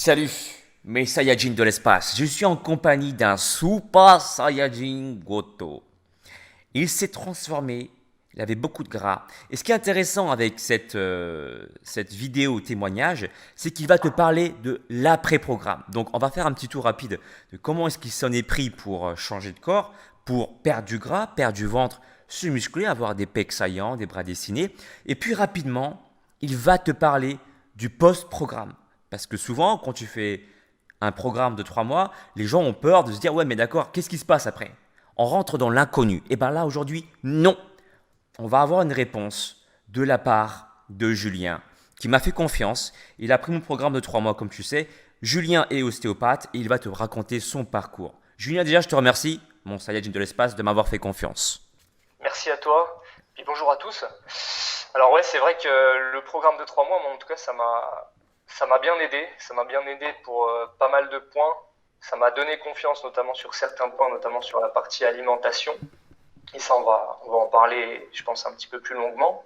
Salut, mes Saiyajins de l'espace. Je suis en compagnie d'un Super Saiyajin Goto. Il s'est transformé, il avait beaucoup de gras. Et ce qui est intéressant avec cette vidéo témoignage, c'est qu'il va te parler de l'après-programme. Donc on va faire un petit tour rapide de comment est-ce qu'il s'en est pris pour changer de corps, pour perdre du gras, perdre du ventre, se muscler, avoir des pecs saillants, des bras dessinés. Et puis rapidement, il va te parler du post-programme. Parce que souvent, quand tu fais un programme de 3 mois, les gens ont peur de se dire ouais mais d'accord, qu'est-ce qui se passe après? On rentre dans l'inconnu. Et bien là aujourd'hui, non. On va avoir une réponse de la part de Julien, qui m'a fait confiance. Il a pris mon programme de 3 mois comme tu sais. Julien est ostéopathe et il va te raconter son parcours. Julien, déjà je te remercie, mon Saiyajin de l'espace, de m'avoir fait confiance. Merci à toi, et bonjour à tous. Alors ouais, c'est vrai que le programme de 3 mois, moi, en tout cas, ça m'a bien aidé. Ça m'a bien aidé pour pas mal de points. Ça m'a donné confiance, notamment sur certains points, notamment sur la partie alimentation. Et ça, on va en parler, je pense, un petit peu plus longuement.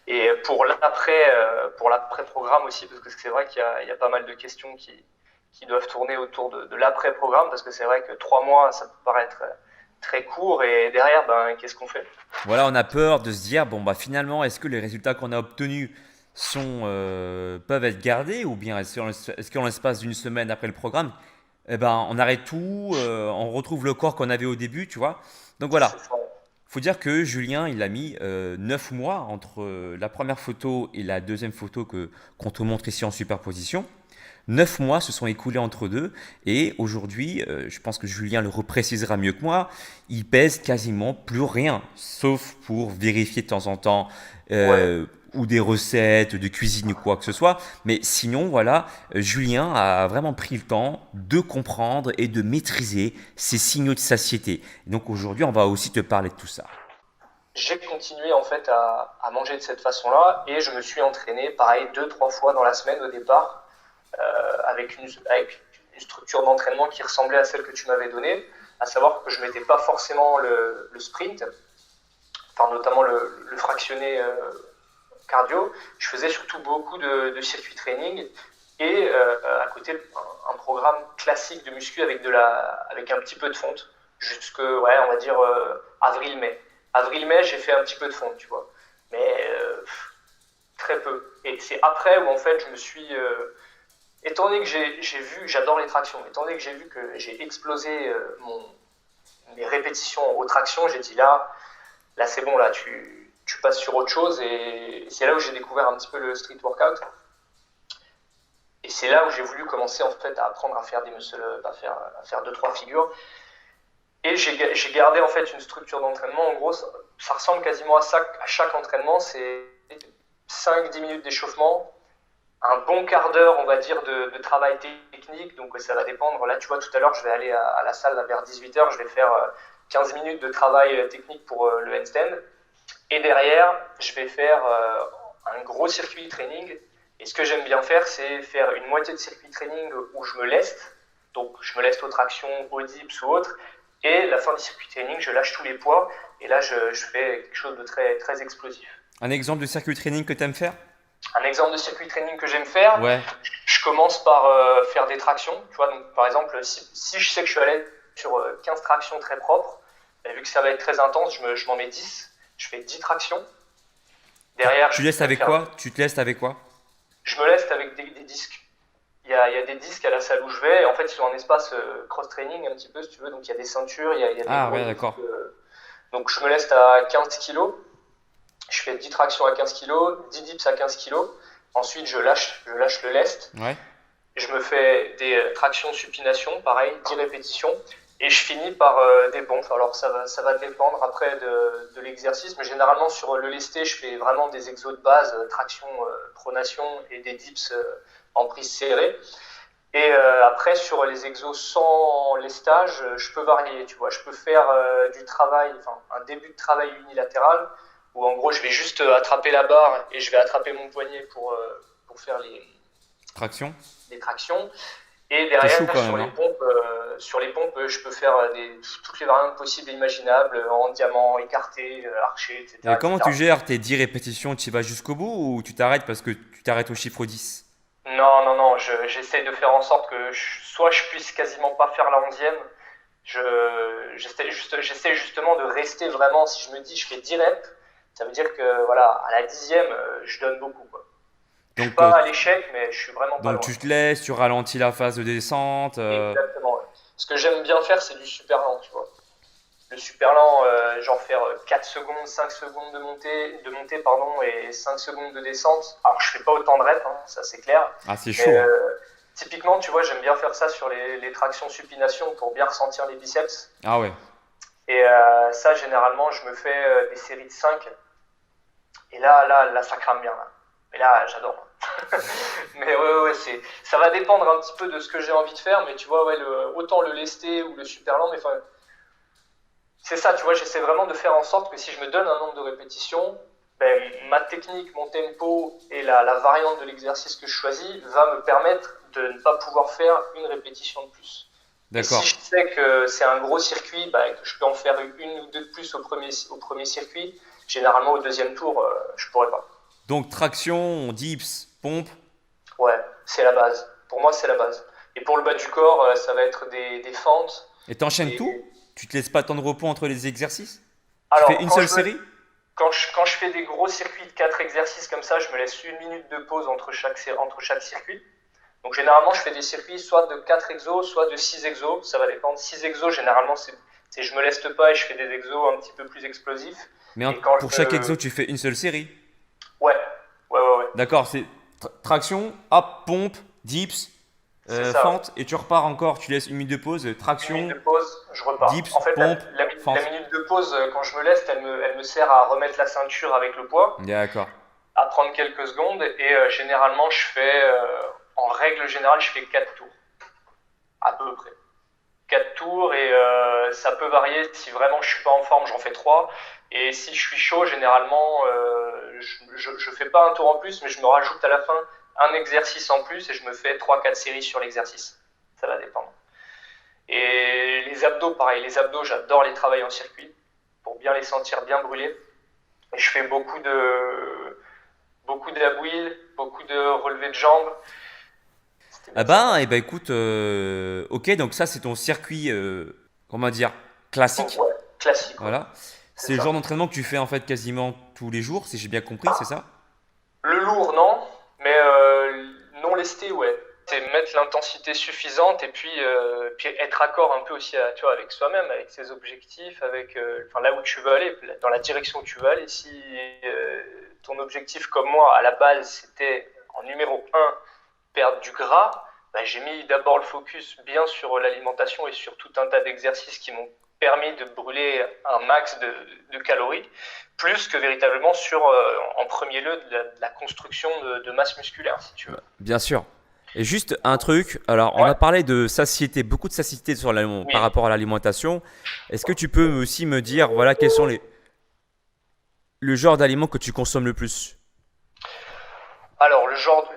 Et pour l'après-programme aussi, parce que c'est vrai qu'il y a pas mal de questions qui doivent tourner autour de l'après-programme, parce que c'est vrai que 3 mois, ça peut paraître très court, et derrière, ben, qu'est-ce qu'on fait? Voilà, on a peur de se dire, bon bah finalement, est-ce que les résultats qu'on a obtenus peuvent être gardés ou bien est-ce qu'en l'espace d'une semaine après le programme, eh ben, on arrête tout, on retrouve le corps qu'on avait au début, tu vois. Donc C'est voilà, ça. faut dire que Julien, il a mis 9 mois entre la première photo et la deuxième photo qu'on te montre ici en superposition. 9 mois se sont écoulés entre deux et aujourd'hui, je pense que Julien le reprécisera mieux que moi, il pèse quasiment plus rien, sauf pour vérifier de temps en temps Ouais. ou des recettes de cuisine ou quoi que ce soit. Mais sinon, voilà, Julien a vraiment pris le temps de comprendre et de maîtriser ses signaux de satiété. Donc aujourd'hui, on va aussi te parler de tout ça. J'ai continué en fait à manger de cette façon-là, et je me suis entraîné pareil 2, 3 fois dans la semaine au départ, avec une structure d'entraînement qui ressemblait à celle que tu m'avais donnée, à savoir que je ne mettais pas forcément le sprint, enfin notamment le fractionné cardio. Je faisais surtout beaucoup de circuit training, et à côté un programme classique de muscu avec un petit peu de fonte, jusque, ouais, on va dire avril-mai. Avril-mai, j'ai fait un petit peu de fonte, tu vois, mais très peu. Et c'est après où en fait je me suis, étant donné que j'ai vu, j'adore les tractions, étant donné que j'ai vu que j'ai explosé mes répétitions aux tractions, j'ai dit là c'est bon, là tu passes sur autre chose, et c'est là où j'ai découvert un petit peu le street workout. Et c'est là où j'ai voulu commencer en fait à apprendre à faire des muscle up, à faire 2, 3 figures. Et j'ai gardé en fait une structure d'entraînement. En gros, ça ressemble quasiment à ça à chaque entraînement. C'est 5, 10 minutes d'échauffement, un bon quart d'heure, on va dire, de travail technique. Donc ça va dépendre. Là, tu vois, tout à l'heure, je vais aller à la salle là, vers 18 h. Je vais faire 15 minutes de travail technique pour le handstand. Et derrière, je vais faire un gros circuit training. Et ce que j'aime bien faire, c'est faire une moitié de circuit training où je me leste. Donc, je me leste aux tractions, aux dips ou autres. Et la fin du circuit training, je lâche tous les poids. Et là, je fais quelque chose de très, très explosif. Un exemple de circuit training que tu aimes faire? Un exemple de circuit training que j'aime faire, Ouais. je commence par faire des tractions. Tu vois, donc, par exemple, si je sais que je suis allé sur 15 tractions très propres, vu que ça va être très intense, je m'en mets 10. Je fais 10 tractions. Derrière, Tu je laisses vais avec faire. quoi? Tu te laisses avec quoi? Je me leste avec des disques. Il y a des disques à la salle où je vais. En fait, ils ont un espace cross-training un petit peu, si tu veux. Donc, il y a des ceintures, il y a des Ah gros ouais, disques. d'accord. Donc, je me leste à 15 kilos. Je fais 10 tractions à 15 kilos, 10 dips à 15 kilos. Ensuite, je lâche le lest. Ouais. Je me fais des tractions supination, pareil, 10 répétitions. Et je finis par des pompes. Alors, ça va dépendre après de l'exercice. Mais généralement, sur le lesté, je fais vraiment des exos de base, traction, pronation, et des dips en prise serrée. Et après, sur les exos sans lestage, je peux varier, tu vois. Je peux faire du travail, enfin, un début de travail unilatéral, où en gros, je vais juste attraper la barre et je vais attraper mon poignet pour faire Traction? les tractions. Et C'est chaud derrière, quand même, hein. sur les pompes, je peux faire toutes les variantes possibles et imaginables, en diamant, écarté, arché, Et etc., comment tu etc. gères tes 10 répétitions? Tu y vas jusqu'au bout ou tu t'arrêtes parce que tu t'arrêtes au chiffre 10? Non, non, non, j'essaye de faire en sorte que soit je puisse quasiment pas faire la 11e, j'essaie justement de rester vraiment, si je me dis je fais 10 reps, ça veut dire que voilà, à la 10e, je donne beaucoup, quoi. Je suis Donc, pas à l'échec, mais je suis vraiment pas donc loin. tu te laisses, tu ralentis la phase de descente. Exactement, ouais. Ce que j'aime bien faire, c'est du super lent, tu vois. Le super lent, genre faire 4 secondes, 5 secondes de montée pardon, et 5 secondes de descente. Alors, je fais pas autant de reps, hein, ça c'est clair. Ah, c'est Mais chaud, hein. typiquement, tu vois, j'aime bien faire ça sur les tractions supination pour bien ressentir les biceps. Ah ouais. Et ça, généralement, je me fais des séries de 5. Et là, ça crame bien. Là. Et là, j'adore. Mais ouais, ça va dépendre un petit peu de ce que j'ai envie de faire. Mais tu vois, ouais, autant le lesté ou le super lent, mais enfin, c'est ça, tu vois, j'essaie vraiment de faire en sorte que si je me donne un nombre de répétitions, ben, ma technique, mon tempo et la variante de l'exercice que je choisis va me permettre de ne pas pouvoir faire une répétition de plus. Et si D'accord. je sais que c'est un gros circuit, ben, que je peux en faire une ou deux de plus au premier circuit, généralement au deuxième tour, je pourrais pas. Donc, traction, dips, pompe. Ouais, c'est la base. Pour moi, c'est la base. Et pour le bas du corps, ça va être des fentes. Et t'enchaînes tout? Des... Tu te laisses pas tant de repos entre les exercices? Tu fais Alors, une seule série? quand je fais des gros circuits de 4 exercices comme ça, je me laisse une minute de pause entre chaque circuit. Donc généralement, je fais des circuits soit de 4 exos, soit de 6 exos. Ça va dépendre. 6 exos, généralement, je me leste pas et je fais des exos un petit peu plus explosifs. Mais Et quand pour chaque je... exo, tu fais une seule série. Ouais, ouais, ouais, ouais. D'accord, c'est traction, hop, pompe, dips, C'est ça, ouais. fente, et tu repars encore, tu laisses une minute de pause, Une minute traction, de pause, je repars. dips, En fait, pompe, la fente. minute de pause, quand je me leste, elle me sert à remettre la ceinture avec le poids, D'accord. à prendre quelques secondes. Et généralement, en règle générale, je fais 4 tours, à peu près. 4 tours et ça peut varier. Si vraiment je suis pas en forme, j'en fais 3. Et si je suis chaud, généralement, je fais pas un tour en plus, mais je me rajoute à la fin un exercice en plus et je me fais 3 4 séries sur l'exercice. Ça va dépendre. Et les abdos, pareil. Les abdos, j'adore les travailler en circuit pour bien les sentir bien brûlés. Et je fais beaucoup d'ab wheel, beaucoup de relevés de jambes. C'était Ah bien ça. bah, et bah écoute, ok, donc ça c'est ton circuit, comment dire, Donc classique, ouais, classique, ouais. voilà. C'est C'est le genre ça. d'entraînement que tu fais en fait quasiment tous les jours, si j'ai bien compris, c'est ça? Le lourd, non, mais non lesté, ouais. C'est mettre l'intensité suffisante et puis être accord un peu aussi tu vois, avec soi-même, avec ses objectifs, avec enfin, là où tu veux aller, dans la direction où tu veux aller. Si ton objectif, comme moi, à la base, c'était en numéro un perdre du gras, bah, j'ai mis d'abord le focus bien sur l'alimentation et sur tout un tas d'exercices qui m'ont permis de brûler un max de calories, plus que véritablement sur, en premier lieu, de la construction de masse musculaire, si tu veux. Bien sûr. Et juste un truc, alors on Ouais, a parlé de satiété, beaucoup de satiété par oui. rapport à l'alimentation. Est-ce que tu peux aussi me dire, voilà, quels sont le genre d'aliments que tu consommes le plus? Alors, le genre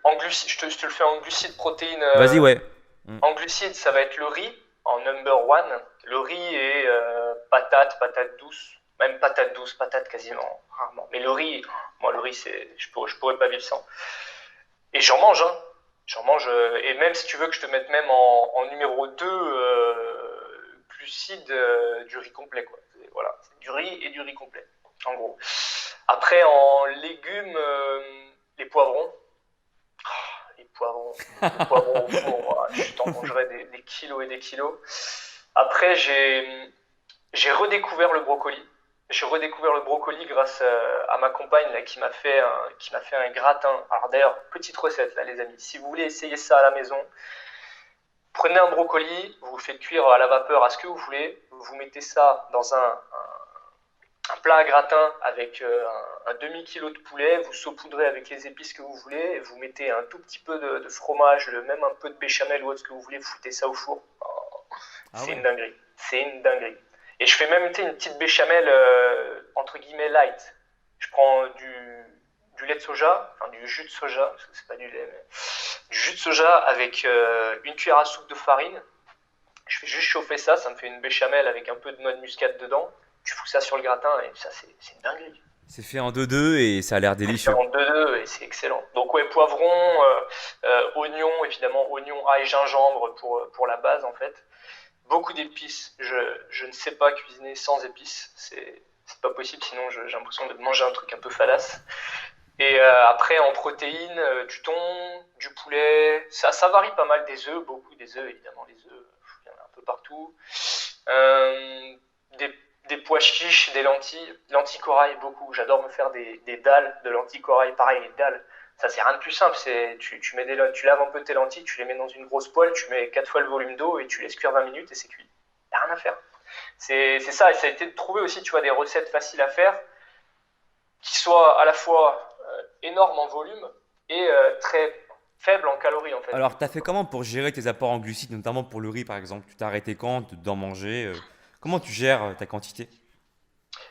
en glucides, je te le fais en glucides, protéines. Vas-y, ouais. Mm. En glucides, ça va être le riz en number one. Le riz et patate douce, même patate douce, patate quasiment rarement. Mais le riz, moi le riz, je pourrais pas vivre sans. Et j'en mange, hein. J'en mange. Et même si tu veux que je te mette même en numéro 2 glucides, du riz complet, quoi. Voilà, c'est du riz et du riz complet, en gros. Après, en légumes, les poivrons. Les poivrons. Les poivrons au four, voilà, je t'en mangerai des kilos et des kilos. Après, j'ai redécouvert le brocoli. J'ai redécouvert le brocoli grâce à ma compagne là, qui m'a fait un gratin. Alors d'ailleurs, petite recette là les amis, si vous voulez essayer ça à la maison, prenez un brocoli, vous le faites cuire à la vapeur à ce que vous voulez, vous mettez ça dans un plat à gratin avec un demi-kilo de poulet, vous saupoudrez avec les épices que vous voulez, et vous mettez un tout petit peu de fromage, même un peu de béchamel ou autre ce que vous voulez, vous foutez ça au four. Oh, Ah c'est une ouais. dinguerie. C'est une dinguerie. Et je fais même une petite béchamel entre guillemets light. Je prends du lait de soja, enfin du jus de soja, parce que c'est pas du lait, mais du jus de soja avec une cuillère à soupe de farine. Je fais juste chauffer ça me fait une béchamel avec un peu de noix de muscade dedans. Tu fous ça sur le gratin et ça, c'est une dinguerie. C'est fait en 2-2 et ça a l'air délicieux. En 2-2 et c'est excellent. Donc ouais, poivron, oignon, évidemment, oignon, ail, gingembre pour la base en fait. Beaucoup d'épices. Je ne sais pas cuisiner sans épices. C'est pas possible, sinon j'ai l'impression de manger un truc un peu fadasse. Et après, en protéines, du thon, du poulet. Ça varie pas mal. Des œufs, beaucoup des œufs, évidemment. Les œufs, il y en a un peu partout. Euh, des, des pois chiches, des lentilles. Lentilles corail, beaucoup. J'adore me faire des dalles de lentilles corail. Pareil, les dalles. Ça, c'est rien de plus simple. Tu mets tu laves un peu tes lentilles, tu les mets dans une grosse poêle, tu mets 4 fois le volume d'eau et tu laisses cuire 20 minutes et c'est cuit. Y a rien à faire. C'est ça. Et ça a été de trouver aussi, tu vois, des recettes faciles à faire qui soient à la fois énormes en volume et très faibles en calories, en fait. Alors, t'as fait comment pour gérer tes apports en glucides, notamment pour le riz par exemple? Tu t'es arrêté quand d'en manger? Comment tu gères ta quantité?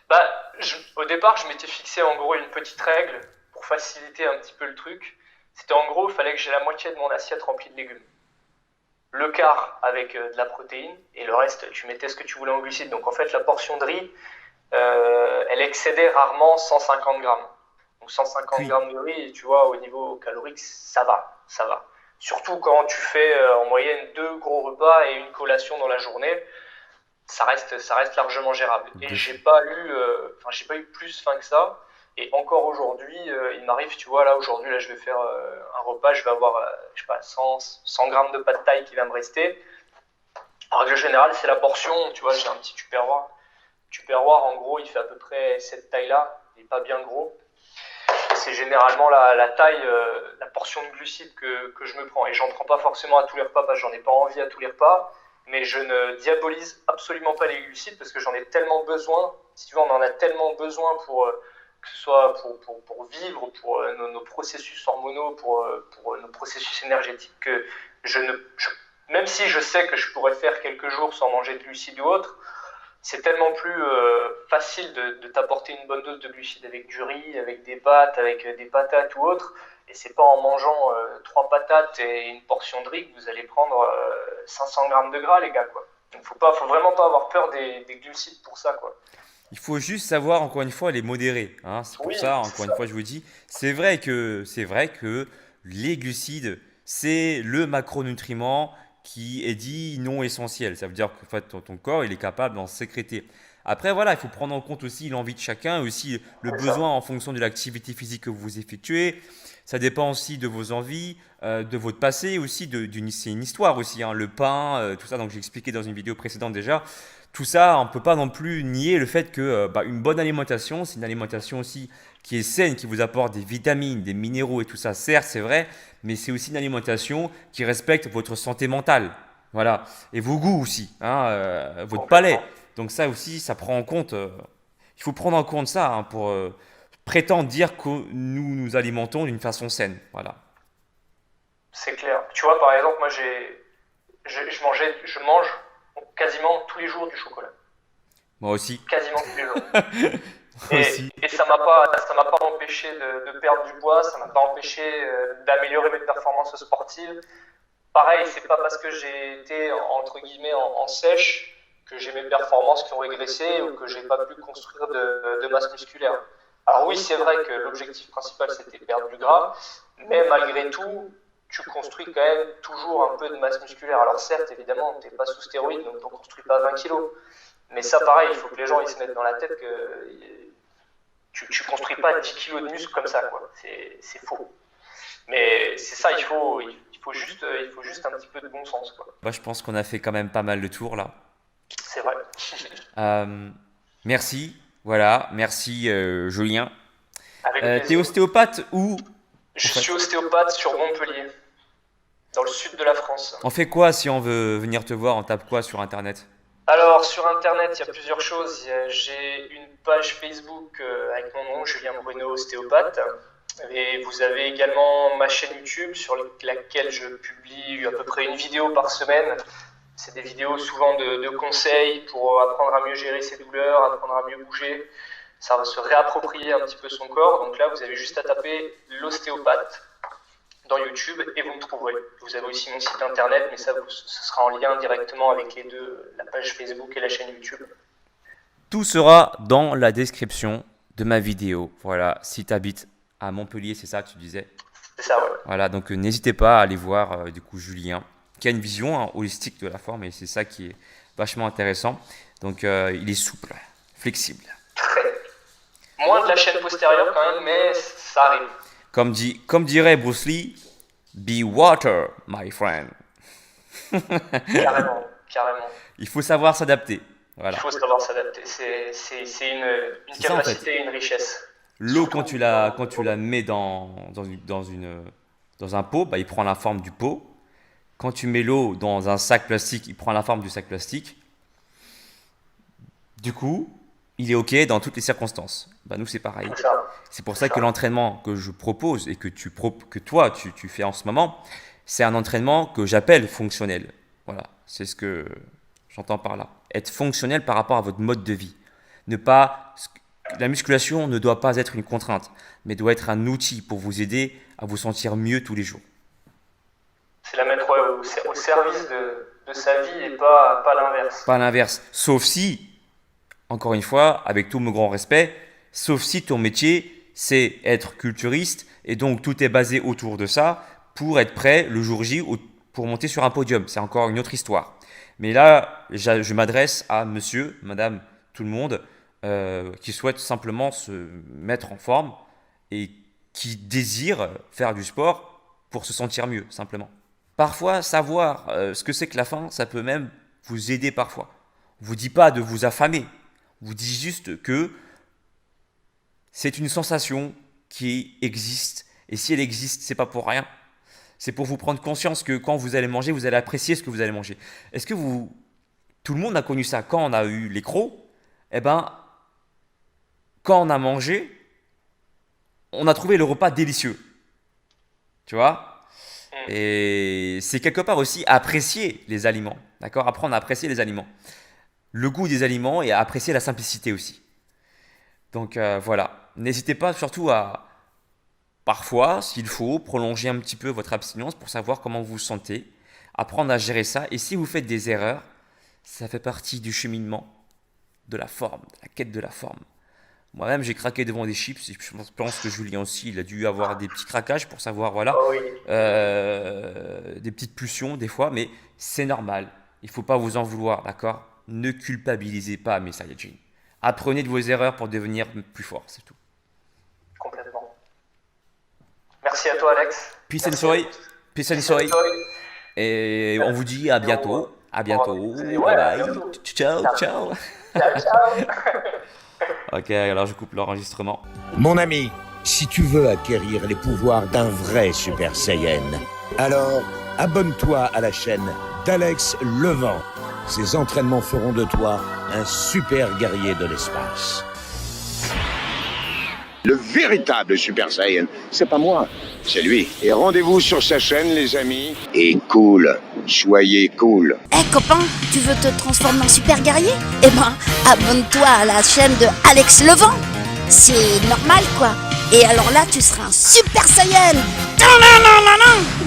Bah, au départ, je m'étais fixé en gros une petite règle pour faciliter un petit peu le truc. C'était en gros, il fallait que j'ai la moitié de mon assiette remplie de légumes. Le quart avec de la protéine et le reste, tu mettais ce que tu voulais en glucides. Donc en fait, la portion de riz, elle excédait rarement 150 grammes. Donc 150 Cuit. grammes de riz, tu vois, au niveau calorique, ça va, ça va. Surtout quand tu fais en moyenne 2 gros repas et une collation dans la journée, ça reste largement gérable. Et De fou. j'ai pas eu plus faim que ça. Et encore aujourd'hui, il m'arrive, tu vois, là aujourd'hui, là, je vais faire un repas, je vais avoir, je sais pas, 100 grammes de pâte thaï qui va me rester. En règle générale, c'est la portion, tu vois, j'ai un petit tupperware. Tupperware, en gros, il fait à peu près cette taille-là, il n'est pas bien gros. C'est généralement la taille, la portion de glucides que je me prends. Et j'en prends pas forcément à tous les repas parce que j'en ai pas envie à tous les repas. Mais je ne diabolise absolument pas les glucides parce que j'en ai tellement besoin. Si tu veux, on en a tellement besoin pour que ce soit pour vivre, pour nos processus hormonaux, pour nos processus énergétiques, que je ne, je- même si je sais que je pourrais faire quelques jours sans manger de glucides ou autre, c'est tellement plus facile de t'apporter une bonne dose de glucides avec du riz, avec des pâtes, avec des patates ou autre. Et c'est pas en mangeant 3 patates et une portion de riz que vous allez prendre 500 grammes de gras, les gars, quoi. Donc faut vraiment pas avoir peur des glucides pour ça, quoi. Il faut juste savoir, encore une fois, les modérer, hein. C'est pour Oui, ça, c'est encore une ça. fois, je vous dis, c'est vrai que les glucides, c'est le macronutriment qui est dit non essentiel. Ça veut dire que en fait, ton corps, il est capable d'en sécréter. Après, voilà, il faut prendre en compte aussi l'envie de chacun, aussi le C'est besoin ça. en fonction de l'activité physique que vous effectuez. Ça dépend aussi de vos envies, de votre passé aussi, c'est une histoire aussi, hein, le pain, tout ça. Donc j'ai expliqué dans une vidéo précédente déjà. Tout ça, on ne peut pas non plus nier le fait que une bonne alimentation, c'est une alimentation aussi qui est saine, qui vous apporte des vitamines, des minéraux et tout ça. Certes, c'est vrai, mais c'est aussi une alimentation qui respecte votre santé mentale. Voilà. Et vos goûts aussi, hein, votre palais. Complètement. Donc ça aussi, ça prend en compte. Il faut prendre en compte ça, hein, pour prétendre dire que nous nous alimentons d'une façon saine. Voilà. C'est clair. Tu vois, par exemple, moi, je mange quasiment tous les jours du chocolat. Moi aussi. Quasiment tous les jours. Moi aussi. Et ça m'a pas empêché de perdre du poids, ça m'a pas empêché d'améliorer mes performances sportives. Pareil, c'est pas parce que j'ai été entre guillemets en sèche que j'ai mes performances qui ont régressé ou que j'ai pas pu construire de masse musculaire. Alors oui, c'est vrai que l'objectif principal c'était perdre du gras, mais malgré tout, tu construis quand même toujours un peu de masse musculaire. Alors certes, évidemment, t'es pas sous stéroïdes, donc t'en construis pas 20 kilos. Mais ça, pareil, il faut que les gens ils se mettent dans la tête que tu construis pas 10 kilos de muscle comme ça, quoi. C'est faux. Mais c'est ça, il faut juste un petit peu de bon sens, quoi. Bah, je pense qu'on a fait quand même pas mal de tours là. C'est vrai. Euh, merci. Voilà. Merci, Julien. Avec T'es plaisir. ostéopathe où, en Je suis fait? ostéopathe sur Montpellier, dans le sud de la France. On fait quoi si on veut venir te voir? On tape quoi sur Internet? Alors, sur Internet, il y a plusieurs choses. J'ai une page Facebook avec mon nom, Julien Bruno, ostéopathe. Et vous avez également ma chaîne YouTube sur laquelle je publie à peu près une vidéo par semaine. C'est des vidéos souvent de conseils pour apprendre à mieux gérer ses douleurs, apprendre à mieux bouger. Ça va se réapproprier un petit peu son corps. Donc là, vous avez juste à taper l'ostéopathe dans YouTube et vous me trouverez. Vous avez aussi mon site internet, mais ça, ce sera en lien directement avec les deux, la page Facebook et la chaîne YouTube. Tout sera dans la description. de ma vidéo. Voilà, si tu habites à Montpellier, c'est ça que tu disais? C'est ça, ouais. Voilà, donc n'hésitez pas à aller voir du coup Julien, qui a une vision holistique de la forme et c'est ça qui est vachement intéressant. Donc il est souple, flexible. Très. Moins de la chaîne postérieure quand même, mais ça arrive. Comme dirait Bruce Lee, be water, my friend. Carrément, carrément. Il faut savoir s'adapter. Voilà. Il faut savoir s'adapter. C'est une C'est ça, en fait. capacité et une richesse. L'eau, quand tu la mets dans un pot, bah, il prend la forme du pot. Quand tu mets l'eau dans un sac plastique, il prend la forme du sac plastique. Du coup, il est OK dans toutes les circonstances. Bah, nous, c'est pareil. C'est ça. C'est pour ça que l'entraînement que je propose et que toi, tu fais en ce moment, c'est un entraînement que j'appelle fonctionnel. Voilà, c'est ce que j'entends par là. Être fonctionnel par rapport à votre mode de vie. La musculation ne doit pas être une contrainte, mais doit être un outil pour vous aider à vous sentir mieux tous les jours. C'est la mettre au service de sa vie et pas l'inverse. Pas l'inverse. Sauf si, encore une fois, avec tout mon grand respect, sauf si ton métier, c'est être culturiste et donc tout est basé autour de ça pour être prêt le jour J pour monter sur un podium. C'est encore une autre histoire. Mais là, je m'adresse à monsieur, madame, tout le monde qui souhaite simplement se mettre en forme et qui désire faire du sport pour se sentir mieux, simplement. Parfois, savoir ce que c'est que la faim, ça peut même vous aider parfois. On ne vous dit pas de vous affamer. On vous dit juste que c'est une sensation qui existe. Et si elle existe, c'est pas pour rien. C'est pour vous prendre conscience que quand vous allez manger, vous allez apprécier ce que vous allez manger. Est-ce que tout le monde a connu ça? Quand on a eu les crocs, eh ben, quand on a mangé, on a trouvé le repas délicieux. Tu vois? Et c'est quelque part aussi apprécier les aliments. D'accord? Apprendre à apprécier les aliments. Le goût des aliments et à apprécier la simplicité aussi. Donc voilà. N'hésitez pas surtout à, parfois, s'il faut, prolonger un petit peu votre abstinence pour savoir comment vous vous sentez. Apprendre à gérer ça. Et si vous faites des erreurs, ça fait partie du cheminement de la forme, de la quête de la forme. Moi-même, j'ai craqué devant des chips. Et je pense que Julien aussi, il a dû avoir des petits craquages pour savoir, voilà, Oh oui. des petites pulsions des fois, mais c'est normal. Il ne faut pas vous en vouloir, d'accord? Ne culpabilisez pas mes Saiyajins. Apprenez de vos erreurs pour devenir plus fort, c'est tout. Complètement. Merci à toi, Alex. Peace and soy. Peace and soy. Et on vous dit à bientôt. À bientôt. Bye bye. Ciao, ciao. Ciao, ciao. Ok, alors je coupe l'enregistrement. Mon ami, si tu veux acquérir les pouvoirs d'un vrai Super Saiyan, alors abonne-toi à la chaîne d'Alex Levent. Ces entraînements feront de toi un super guerrier de l'espace. Le véritable Super Saiyan, c'est pas moi, c'est lui. Et rendez-vous sur sa chaîne, les amis. Et cool, soyez cool. Copain, tu veux te transformer en super guerrier? Eh ben, abonne-toi à la chaîne de Alex Levent. C'est normal, quoi. Et alors là, tu seras un super Saiyan. Non, non, non, non, non.